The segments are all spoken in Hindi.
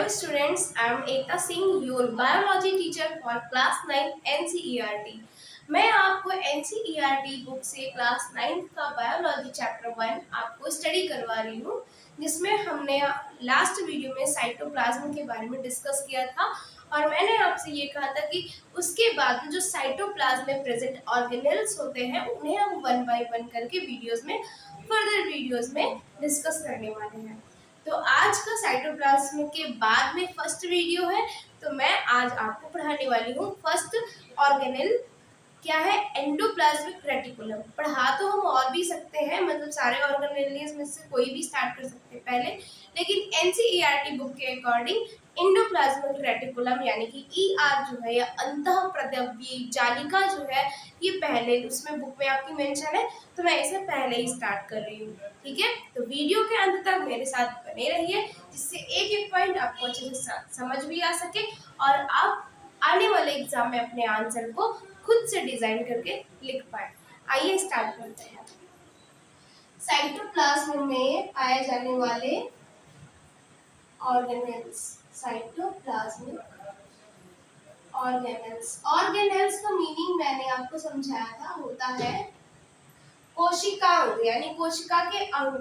Hello students, I am Ekta Singh, your biology teacher for class 9 NCERT। मैं आपको NCERT बुक से क्लास 9 का बायोलॉजी चैप्टर 1 आपको स्टडी करवा रही हूँ, जिसमें हमने लास्ट वीडियो में साइटोप्लाज्म के बारे में डिस्कस किया था और मैंने आपसे ये कहा था कि उसके बाद जो साइटोप्लाज्म में प्रेजेंट ऑर्गेनेल्स होते हैं उन्हें हम वन बाय वन करके फर्दर वीडियोस में डिस्कस करने वाले हैं। तो आज का साइटोप्लाज्म के बाद में फर्स्ट वीडियो है, तो मैं आज आपको पढ़ाने वाली हूँ फर्स्ट ऑर्गेनेल क्या है, एंडोप्लाज्मिक रेटिकुलम। पढ़ा तो हम और भी सकते हैं, मतलब सारे ऑर्गेनेल्स में से कोई भी स्टार्ट कर सकते हैं पहले, लेकिन एनसीईआरटी बुक के अकॉर्डिंग एंडोप्लाज्मिक रेटिकुलम यानी कि ईआर जो है या अंतःप्रद्रव्यी जालिका जो है, ये पहले उसमें बुक में आपकी मेंशन है, तो मैं इसे पहले ही स्टार्ट कर रही हूँ। ठीक है, तो वीडियो के अंत तक मेरे साथ बने रहिए, जिससे एक एक पॉइंट आपको अच्छे से समझ भी आ सके और आप आने वाले एग्जाम में अपने आंसर को खुद से डिजाइन करके लिख पाए। आइए स्टार्ट करते हैं। साइटोप्लाज्म में पाए जाने वाले ऑर्गेनेल्स, साइटोप्लाज्मिक ऑर्गेनेल्स। ऑर्गेनेल्स का मीनिंग मैंने आपको समझाया था, होता है कोशिकांग यानी कोशिका के अंग।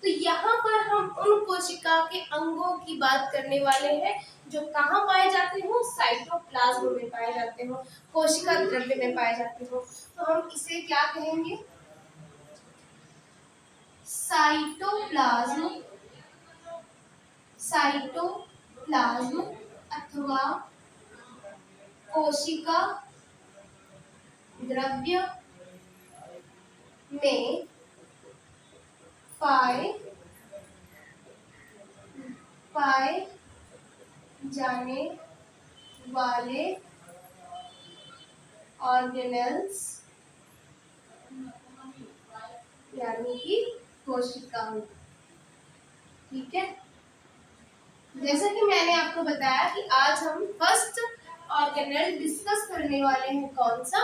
तो यहाँ पर हम उन कोशिका के अंगों की बात करने वाले हैं जो कहाँ पाए जाते हो, साइटोप्लाज्म में पाए जाते हो, कोशिका द्रव्य में पाए जाते हो। तो हम इसे क्या कहेंगे, साइटोप्लाज्म, साइटोप्लाज्म अथवा कोशिका द्रव्य में पाए जाने वाले ऑर्गेनेल्स यानी कि कोशिकाएं। ठीक है, जैसा कि मैंने आपको बताया कि आज हम फर्स्ट ऑर्गेनेल डिस्कस करने वाले हैं, कौन सा,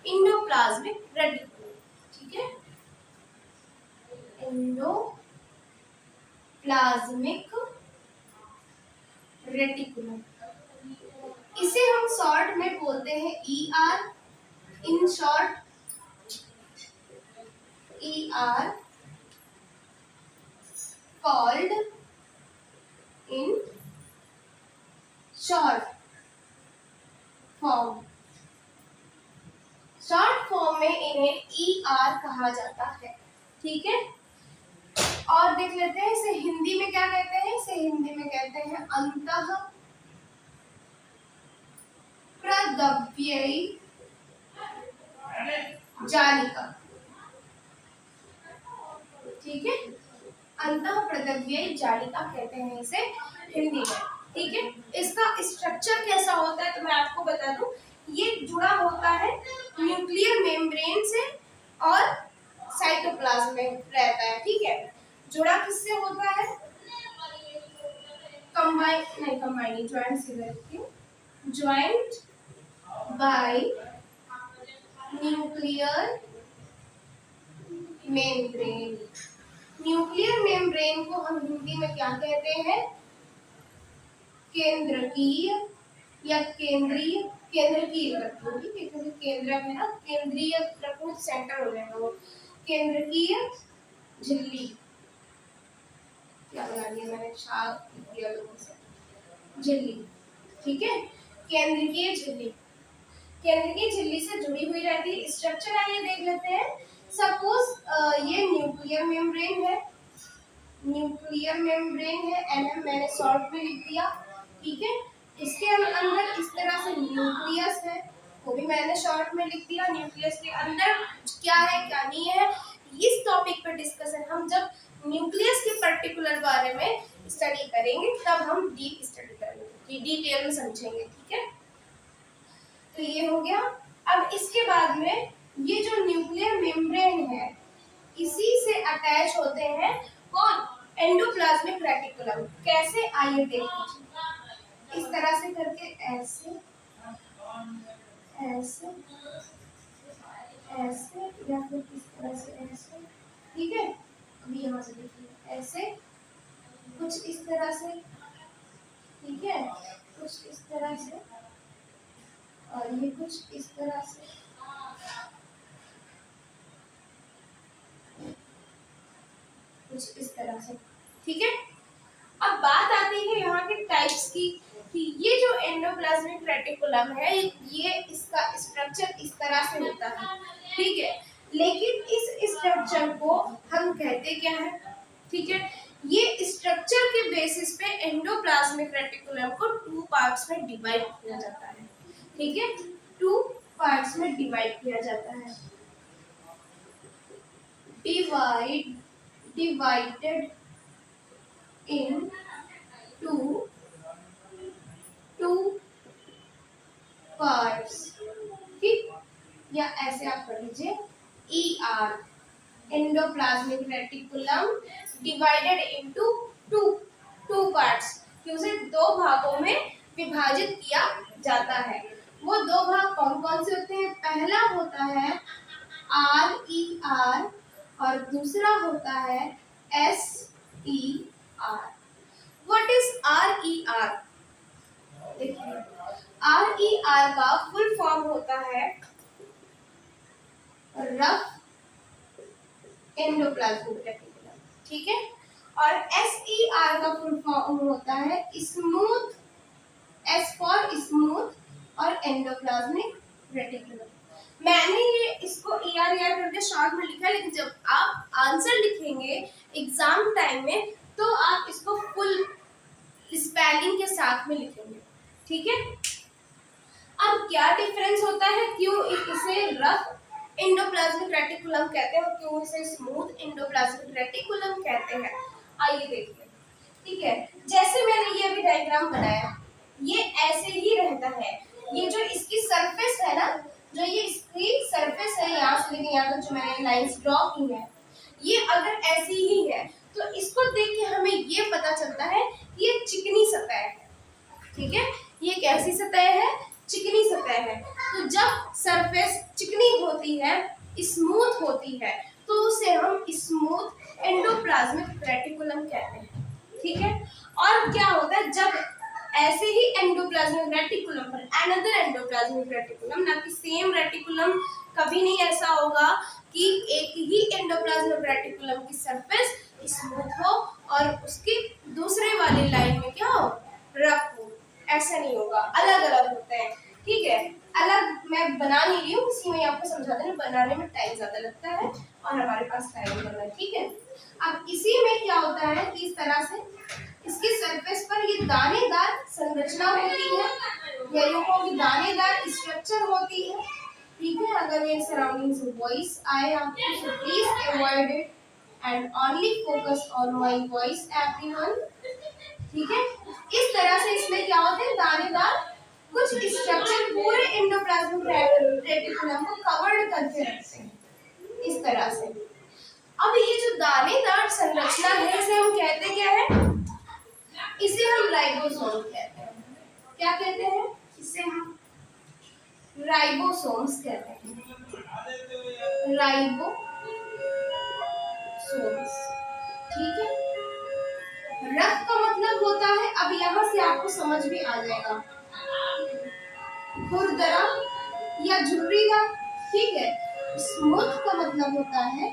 एंडोप्लाज्मिक रेटिकुलम। ठीक है, एंडोप्लाज्मिक रेटिकुलम, इसे हम शॉर्ट में बोलते हैं ER. In short ER called in short form, short form में इन्हें ईआर कहा जाता है। ठीक है, और देख लेते हैं इसे हिंदी में क्या कहते हैं। इसे हिंदी में कहते हैं अंतःप्रद्रव्यी जालिका। ठीक है, अंतःप्रद्रव्यी जालिका कहते हैं इसे हिंदी में। ठीक है, इसका स्ट्रक्चर कैसा होता है तो मैं आपको बता दूं, ये जुड़ा होता है न्यूक्लियर मेम्ब्रेन से और साइटोप्लाज्म में रहता है। ठीक है, जुड़ा किससे होता है, ज्वाइंट से करती हूँ, joint bye nuclear membrane. Nuclear membrane को हम हिंदी में क्या कहते हैं, केंद्रकीय या केंद्रीय, केंद्रकीय रखो। ठीक है, क्योंकि केंद्रक है ना, केंद्रीय रखो, सेंटर हो जाएगा वो, केंद्रकीय झिल्ली। क्या बना दिया मैंने, झिल्ली। ठीक है, केंद्रीय झिल्ली, केंद्रीय झिल्ली से जुड़ी हुई रहती है। स्ट्रक्चर आइए देख लेते हैं। सपोज ये न्यूक्लियर मेम्ब्रेन है, न्यूक्लियर मेम्ब्रेन है, एनएम मैंने शॉर्ट में लिख दिया। ठीक है, इसके अंदर इस तरह से न्यूक्लियस है, वो भी मैंने शॉर्ट में लिख दिया। न्यूक्लियस के अंदर क्या है क्या नहीं है, इस टॉपिक पर डिस्कशन हम जब न्यूक्लियस के पर्टिकुलर बारे में स्टडी करेंगे तब हम डीप स्टडी करेंगे, डिटेल में समझेंगे। ठीक है, तो ये हो गया। अब इसके बाद में ये जो न्यूक्लियर मेम्ब्रेन है, इसी से अटैच होते हैं कौन, एंडोप्लाज्मिक रेटिकुलम। कैसे, आइए देख लीजिए, इस तरह से करके ऐसे ऐसे ऐसे या फिर इस तरह से ऐसे। ठीक है, अभी यहाँ से देखिए ऐसे कुछ इस तरह से। ठीक है, ये कुछ इस तरह से, कुछ इस तरह से, ठीक है। अब बात आती है यहाँ के टाइप्स की, कि ये जो एंडोप्लाज्मिक रेटिकुलम है ये इसका स्ट्रक्चर इस तरह से होता है, ठीक है। लेकिन इस स्ट्रक्चर को हम कहते क्या है, ठीक है। ये स्ट्रक्चर के बेसिस पे एंडोप्लाज्मिक रेटिकुलम को 2 पार्ट्स में डिवाइड किया जाता है, ठीक है। 2 पार्ट्स में डिवाइड किया जाता है, divided in two parts, ठीक। या ऐसे आप पढ़ लीजिए ER, endoplasmic reticulum divided into two parts, कि उसे 2 भागों में विभाजित किया जाता है। वो 2 भाग कौन कौन से होते हैं? पहला होता है RER और दूसरा होता है SER। What is RER? देखिए, RER का फुल फॉर्म होता है रफ एंडोप्लाज्मिक रेटिकुलम, ठीक है। और SER का फुल फॉर्म होता है स्मूथ, S फॉर स्मूथ और एंडोप्लाज्मिक रेटिकुलम। मैंने ये इसको ER करके शॉर्ट में लिखा है, लेकिन जब आप आंसर लिखेंगे एग्जाम टाइम में तो आप इसको फुल स्पेलिंग के साथ में लिखेंगे, ठीक है। अब क्या डिफरेंस होता है, क्यों इसे रफ एंडोप्लाज्मिक रेटिकुलम कहते हैं और क्यों इसे स्मूथ एंडोप्लाज्मिक रेटिकुलम कहते हैं, आइए देखिए, ठीक है। जैसे मैंने ये अभी डायग्राम बनाया, ये ऐसे ही रहता है। ये जो इसकी सरफेस है ना, जो ये इसकी सरफेस है यहाँ से लेके यहाँ तक जो मैंने लाइंस ड्रॉ की है, ये अगर ऐसी ही है तो इसको देख के हमें ये पता चलता है कि ये चिकनी सतह है, ठीक है। ये कैसी सतह है? चिकनी सतह है। तो जब सरफेस चिकनी होती है, स्मूथ होती है, तो उसे हम स्मूथ एंडोप्लाज्मिक रेटिकुलम कहते हैं, ठीक है। और क्या होता है, जब ऐसे ही एंडोप्लाज्मिक रेटिकुलम पर अनदर एंडोप्लाज्मिक रेटिकुलम, ना कि सेम रेटिकुलम, कभी नहीं ऐसा होगा कि एक ही एंडोप्लाज्मिक रेटिकुलम की सरफेस स्मूथ हो और उसकी दूसरे वाली लाइन में क्या हो, रफ हो, ऐसा नहीं होगा, अलग अलग होते हैं, ठीक है। अलग मैं बना नहीं रही हूँ, इसी में आपको समझा देना, बनाने में टाइम ज्यादा लगता है और हमारे पास टाइम कम है, ठीक है। अब इसी में क्या होता है कि इस तरह से इसकी सरफेस पर ये दानेदार संरचना होती है, या यूं कहो कि दानेदार स्ट्रक्चर होती है, ठीक है। अगर ये सराउंडिंग से वॉइस आए आपको, so please avoid it and only focus on my voice everyone, ठीक है। इस तरह से इसमें क्या होते हैं, दानेदार कुछ स्ट्रक्चर पूरे एंडोप्लाज्मिक रेटिकुलम को कवर्ड करके रखते हैं, इस तरह से। अब ये जो दानेदार संरचना है, इसे हम कहते क्या है? इसे हम राइबोसोम कहते हैं। क्या कहते हैं? इसे हम राइबोसोम्स कहते हैं, राइबोसोम्स, ठीक है। रफ का मतलब होता है, अब यहाँ से आपको समझ भी आ जाएगा, खुरदरा या झुर्रीदार, ठीक है। स्मूथ का मतलब होता है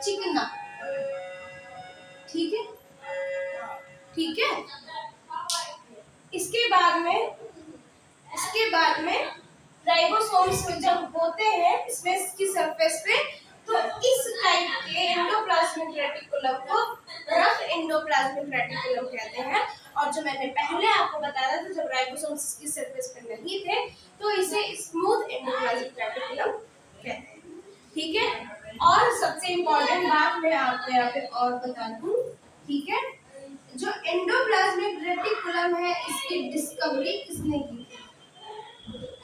चिकना, ठीक है, ठीक है। इसके बाद में राइबोसोम्स जब होते हैं इसमें की सरफेस पे, तो इस टाइप के एंडोप्लाज्मिक रेटिकुलम को रफ एंडोप्लाज्मिक रेटिकुलम कहते हैं। और जो मैंने पहले आपको बताया था, जब राइबोसोम्स की सरफेस पे नहीं थे तो इसे स्मूथ एंडोप्लाज्मिक रेटिकुलम कहते हैं, ठीक है। और सबसे इम्पोर्टेंट बात मैं आपको यहाँ पे और बता दूं, ठीक है। जो एंडोप्लाज्मिक रेटिकुलम है, इसकी डिस्कवरी किसने की थी?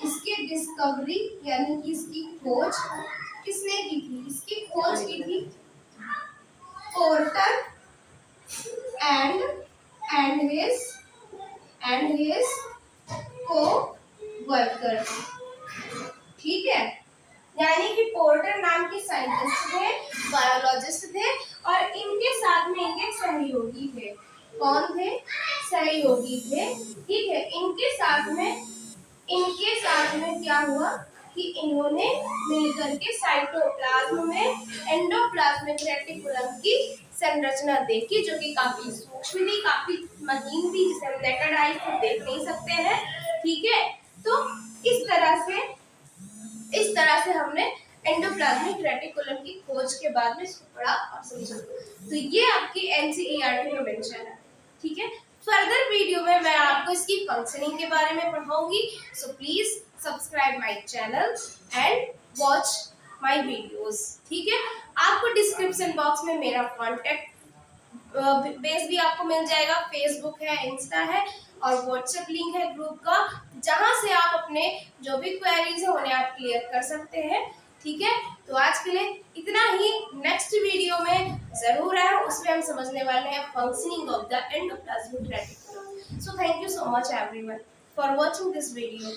इसकी डिस्कवरी यानी कि इसकी खोज किसने की थी? इसकी खोज की थी पोर्टर एंड हिज को-वर्कर, ठीक है। यानी कि पोर्टर नाम के साइंटिस्ट थे, बायोलॉजिस्ट थे, और इनके साथ में इनके सहयोगी थे। कौन थे? सहयोगी थे, ठीक है। इनके साथ में इनके साथ में क्या हुआ कि इन्होंने मिलकर के साइटोप्लाज्म में एंडोप्लाज्मिक रेटिकुलम की संरचना देखी, जो कि काफी सूक्ष्म थी, काफी महीन थी, जिसे हम नेकेड आई से देख नहीं सकते हैं। ठीक है, तो इस तरह से हमने एंडोप्लाज्मिक रेटिकुलम की खोज के बाद में इसको पढ़ा और समझा। तो ये आपकी एनसीईआरटी में मेंशन है। ठीक है, फर्दर वीडियो में मैं आपको इसकी फंक्शनिंग के बारे में पढ़ाऊंगी। So please subscribe my channel and watch my videos. ठीक है, आपको डिस्क्रिप्शन बॉक्स में मेरा कॉन्टेक्ट बेस भी आपको मिल जाएगा, फेसबुक है, इंस्टा है और व्हाट्सएप लिंक है ग्रुप का, जहां से आप अपने जो भी क्वेरीज है उन्हें आप क्लियर कर सकते हैं। ठीक है, तो आज के लिए इतना ही। नेक्स्ट वीडियो में जरूर है, उसमें हम समझने वाले हैं functioning of the endoplasmic reticulum. So thank you so much everyone for watching this video.